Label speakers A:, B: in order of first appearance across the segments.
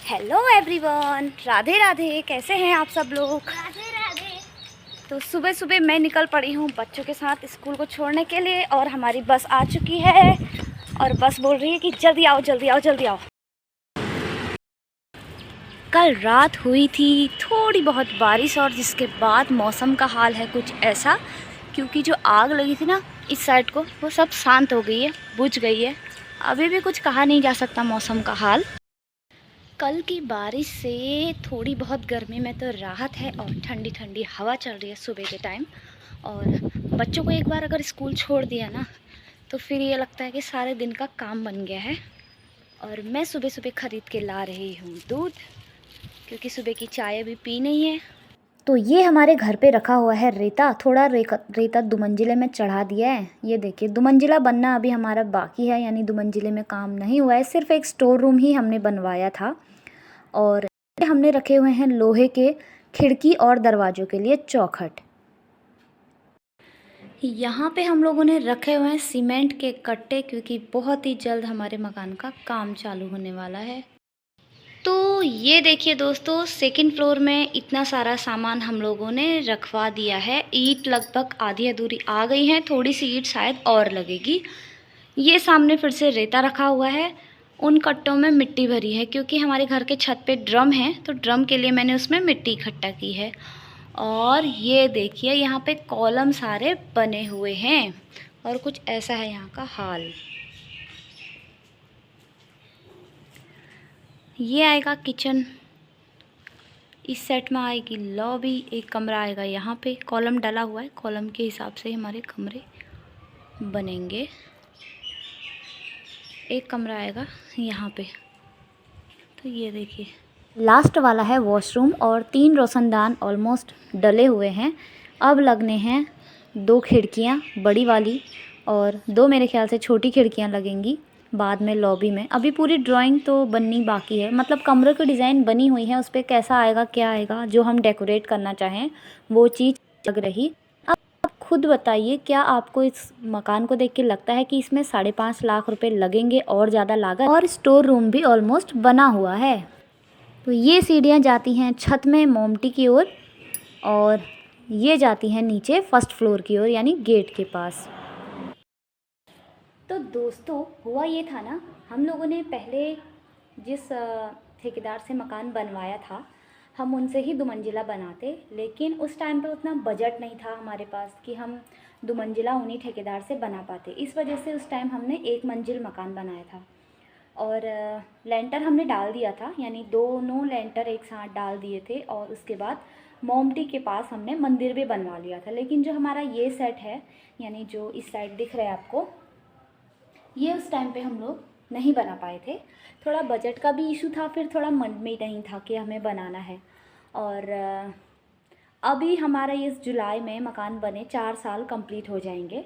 A: Hello everyone, Radhe Radhe. कैसे हैं आप सब लोग?
B: राधे राधे।
A: तो सुबह सुबह मैं निकल पड़ी हूँ बच्चों के साथ स्कूल को छोड़ने के लिए और हमारी बस आ चुकी है और बस बोल रही है कि जल्दी आओ जल्दी आओ जल्दी आओ। कल रात हुई थी थोड़ी बहुत बारिश और जिसके बाद मौसम का हाल है कुछ ऐसा, क्योंकि जो आग लगी थी ना इस साइड को वो सब शांत हो गई है, बुझ गई है। अभी भी कुछ कहा नहीं जा सकता मौसम का हाल। कल की बारिश से थोड़ी बहुत गर्मी में तो राहत है और ठंडी ठंडी हवा चल रही है सुबह के टाइम। और बच्चों को एक बार अगर स्कूल छोड़ दिया ना तो फिर ये लगता है कि सारे दिन का काम बन गया है। और मैं सुबह सुबह ख़रीद के ला रही हूँ दूध, क्योंकि सुबह की चाय अभी पी नहीं है। तो ये हमारे घर पे रखा हुआ है रेता, थोड़ा रेता दुमंजिले में चढ़ा दिया है। ये देखिए दुमंजिला बनना अभी हमारा बाकी है, यानी दुमंजिले में काम नहीं हुआ है, सिर्फ एक स्टोर रूम ही हमने बनवाया था। और हमने रखे हुए हैं लोहे के खिड़की और दरवाज़ों के लिए चौखट। यहाँ पे हम लोगों ने रखे हुए हैं सीमेंट के कट्टे, क्योंकि बहुत ही जल्द हमारे मकान का काम चालू होने वाला है। तो ये देखिए दोस्तों, सेकंड फ्लोर में इतना सारा सामान हम लोगों ने रखवा दिया है। ईंट लगभग आधी अधूरी आ गई है, थोड़ी सी ईंट शायद और लगेगी। ये सामने फिर से रेता रखा हुआ है, उन कट्टों में मिट्टी भरी है, क्योंकि हमारे घर के छत पे ड्रम है तो ड्रम के लिए मैंने उसमें मिट्टी इकट्ठा की है। और ये देखिए यहाँ पे कॉलम सारे बने हुए हैं और कुछ ऐसा है यहाँ का हाल। ये आएगा किचन, इस सेट में आएगी लॉबी, एक कमरा आएगा यहाँ पे। कॉलम डला हुआ है, कॉलम के हिसाब से हमारे कमरे बनेंगे। एक कमरा आएगा यहाँ पे। तो ये देखिए लास्ट वाला है वॉशरूम और 3 रोशनदान ऑलमोस्ट डले हुए हैं। अब लगने हैं 2 खिड़कियाँ बड़ी वाली और 2 मेरे ख्याल से छोटी खिड़कियाँ लगेंगी बाद में लॉबी में। अभी पूरी ड्राइंग तो बननी बाकी है, मतलब कमरे की डिज़ाइन बनी हुई है, उस पर कैसा आएगा क्या आएगा जो हम डेकोरेट करना चाहें वो चीज़ लग रही। अब खुद बताइए, क्या आपको इस मकान को देख के लगता है कि इसमें 5.5 लाख रुपए लगेंगे और ज़्यादा लागत? और स्टोर रूम भी ऑलमोस्ट बना हुआ है। तो ये सीढ़ियाँ जाती हैं छत में मोमटी की ओर और ये जाती हैं नीचे फर्स्ट फ्लोर की ओर, यानी गेट के पास। तो दोस्तों हुआ ये था ना, हम लोगों ने पहले जिस ठेकेदार से मकान बनवाया था हम उनसे ही दुमंजिला बनाते, लेकिन उस टाइम पे उतना बजट नहीं था हमारे पास कि हम दुमंजिला उन्हीं ठेकेदार से बना पाते। इस वजह से उस टाइम हमने 1 मंजिल मकान बनाया था और लेंटर हमने डाल दिया था, यानी दोनों लेंटर एक साथ डाल दिए थे। और उसके बाद मोमटी के पास हमने मंदिर भी बनवा लिया था। लेकिन जो हमारा ये सेट है, यानी जो इस साइड दिख रहा है आपको, ये उस टाइम पे हम लोग नहीं बना पाए थे। थोड़ा बजट का भी इशू था, फिर थोड़ा मन में नहीं था कि हमें बनाना है। और अभी हमारा इस जुलाई में मकान बने 4 साल कंप्लीट हो जाएंगे।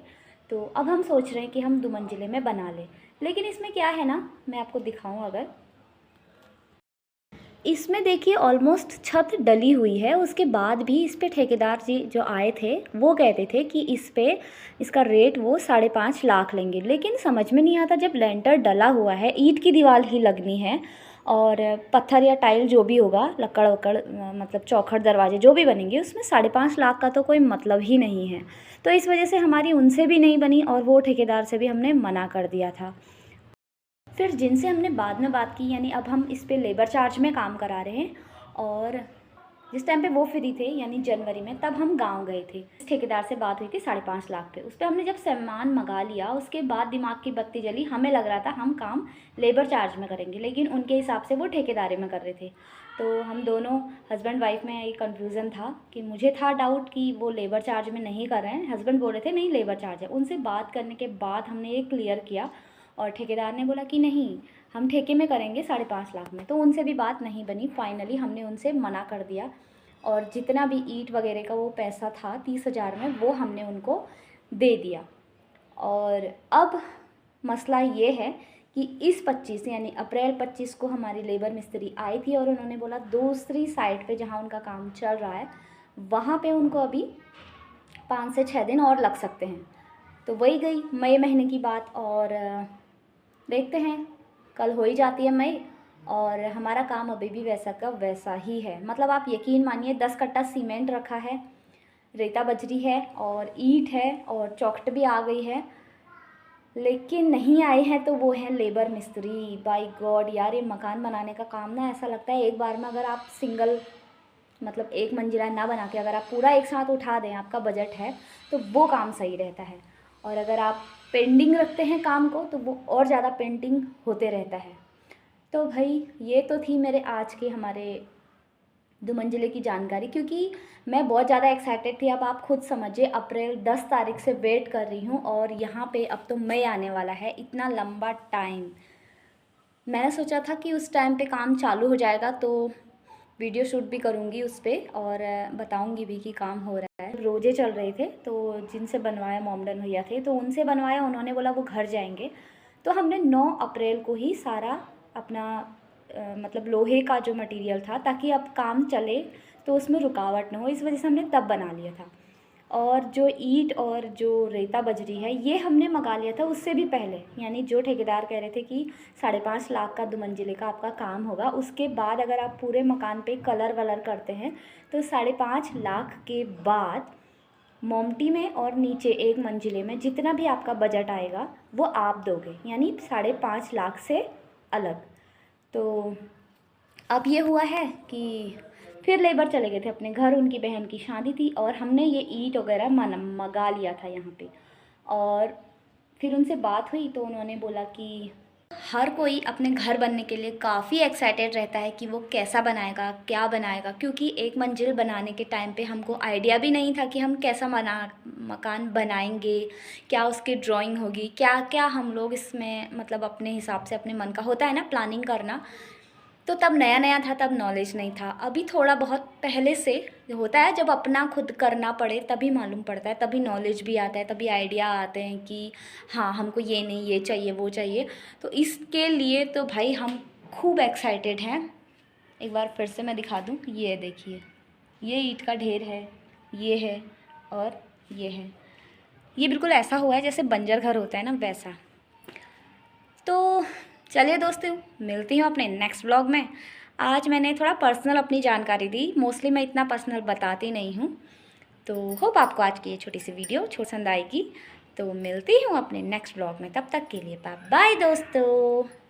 A: तो अब हम सोच रहे हैं कि हम दुमंजिले में बना लें। लेकिन इसमें क्या है ना, मैं आपको दिखाऊं, अगर इसमें देखिए ऑलमोस्ट छत डली हुई है, उसके बाद भी इस पे ठेकेदार जी जो आए थे वो कहते थे कि इस पे इसका रेट वो 5.5 लाख लेंगे। लेकिन समझ में नहीं आता, जब लेंटर डला हुआ है, ईंट की दीवार ही लगनी है और पत्थर या टाइल जो भी होगा, लकड़ वकड़ मतलब चौखट दरवाजे जो भी बनेंगे, उसमें 5.5 लाख का तो कोई मतलब ही नहीं है। तो इस वजह से हमारी उनसे भी नहीं बनी और वो ठेकेदार से भी हमने मना कर दिया था। फिर जिनसे हमने बाद में बात की, यानी अब हम इस पे लेबर चार्ज में काम करा रहे हैं, और जिस टाइम पे वो फ्री थे यानी जनवरी में, तब हम गांव गए थे। इस ठेकेदार से बात हुई थी 5.5 लाख पे। उस पर हमने जब सामान मंगा लिया उसके बाद दिमाग की बत्ती जली, हमें लग रहा था हम काम लेबर चार्ज में करेंगे, लेकिन उनके हिसाब से वो ठेकेदारी में कर रहे थे। तो हम दोनों हस्बैंड वाइफ में एक कन्फ्यूज़न था कि मुझे था डाउट कि वो लेबर चार्ज में नहीं कर रहे हैं, हस्बैंड बोल रहे थे नहीं लेबर चार्ज है। उनसे बात करने के बाद हमने ये क्लियर किया और ठेकेदार ने बोला कि नहीं, हम ठेके में करेंगे 5.5 लाख में। तो उनसे भी बात नहीं बनी, फाइनली हमने उनसे मना कर दिया। और जितना भी ईंट वगैरह का वो पैसा था 30,000 में, वो हमने उनको दे दिया। और अब मसला ये है कि इस 25 यानी अप्रैल 25 को हमारी लेबर मिस्त्री आई थी और उन्होंने बोला दूसरी साइड पे जहाँ उनका काम चल रहा है वहाँ पे उनको अभी 5 से 6 दिन और लग सकते हैं। तो वही गई मई महीने की बात, और देखते हैं कल हो ही जाती है मई और हमारा काम अभी भी वैसा का वैसा ही है। मतलब आप यकीन मानिए 10 कट्टा सीमेंट रखा है, रेता बजरी है और ईंट है और चौखट भी आ गई है, लेकिन नहीं आए हैं तो वो हैं लेबर मिस्त्री। बाय गॉड यार, ये मकान बनाने का काम ना ऐसा लगता है एक बार में अगर आप सिंगल मतलब एक मंजिला ना बना के अगर आप पूरा एक साथ उठा दें, आपका बजट है तो वो काम सही रहता है। और अगर आप पेंडिंग रखते हैं काम को तो वो और ज़्यादा पेंडिंग होते रहता है। तो भाई ये तो थी मेरे आज के हमारे 2 मंजिले की जानकारी, क्योंकि मैं बहुत ज़्यादा एक्साइटेड थी। अब आप खुद समझिए, अप्रैल 10 तारीख से वेट कर रही हूँ और यहाँ पे अब तो मई आने वाला है। इतना लंबा टाइम, मैंने सोचा था कि उस टाइम पे काम चालू हो जाएगा तो वीडियो शूट भी करूँगी उस पर और बताऊँगी भी कि काम हो रहा है। रोजे चल रहे थे तो जिनसे बनवाया मोमडन भैया थे तो उनसे बनवाया, उन्होंने बोला वो घर जाएंगे। तो हमने 9 अप्रैल को ही सारा अपना मतलब लोहे का जो मटेरियल था, ताकि अब काम चले तो उसमें रुकावट ना हो, इस वजह से हमने तब बना लिया था। और जो ईंट और जो रेता बजरी है ये हमने मंगा लिया था उससे भी पहले, यानी जो ठेकेदार कह रहे थे कि 5.5 लाख का 2 मंजिले का आपका काम होगा, उसके बाद अगर आप पूरे मकान पे कलर वलर करते हैं तो 5.5 लाख के बाद मोमटी में और नीचे एक मंजिले में जितना भी आपका बजट आएगा वो आप दोगे, यानी 5.5 लाख से अलग। तो अब ये हुआ है कि फिर लेबर चले गए थे अपने घर, उनकी बहन की शादी थी और हमने ये ईंट वगैरह मंगा लिया था यहाँ पे। और फिर उनसे बात हुई तो उन्होंने बोला कि हर कोई अपने घर बनने के लिए काफ़ी एक्साइटेड रहता है कि वो कैसा बनाएगा, क्या बनाएगा, क्योंकि एक मंजिल बनाने के टाइम पे हमको आइडिया भी नहीं था कि हम कैसा मकान बनाएंगे, क्या उसकी ड्राइंग होगी, क्या क्या हम लोग इसमें मतलब अपने हिसाब से अपने मन का होता है ना प्लानिंग करना। तो तब नया नया था, तब नॉलेज नहीं था। अभी थोड़ा बहुत पहले से होता है, जब अपना खुद करना पड़े तभी मालूम पड़ता है, तभी नॉलेज भी आता है, तभी आइडिया आते हैं कि हाँ हमको ये नहीं ये चाहिए वो चाहिए। तो इसके लिए तो भाई हम खूब एक्साइटेड हैं। एक बार फिर से मैं दिखा दूँ, ये देखिए, ये ईंट का ढेर है, ये है और ये है। ये बिल्कुल ऐसा हुआ है जैसे बंजर घर होता है ना, वैसा। तो चलिए दोस्तों, मिलती हूँ अपने नेक्स्ट व्लॉग में। आज मैंने थोड़ा पर्सनल अपनी जानकारी दी, मोस्टली मैं इतना पर्सनल बताती नहीं हूँ। तो होप आपको आज की ये छोटी सी वीडियो पसंद आएगी। तो मिलती हूँ अपने नेक्स्ट व्लॉग में, तब तक के लिए बाय बाय दोस्तों।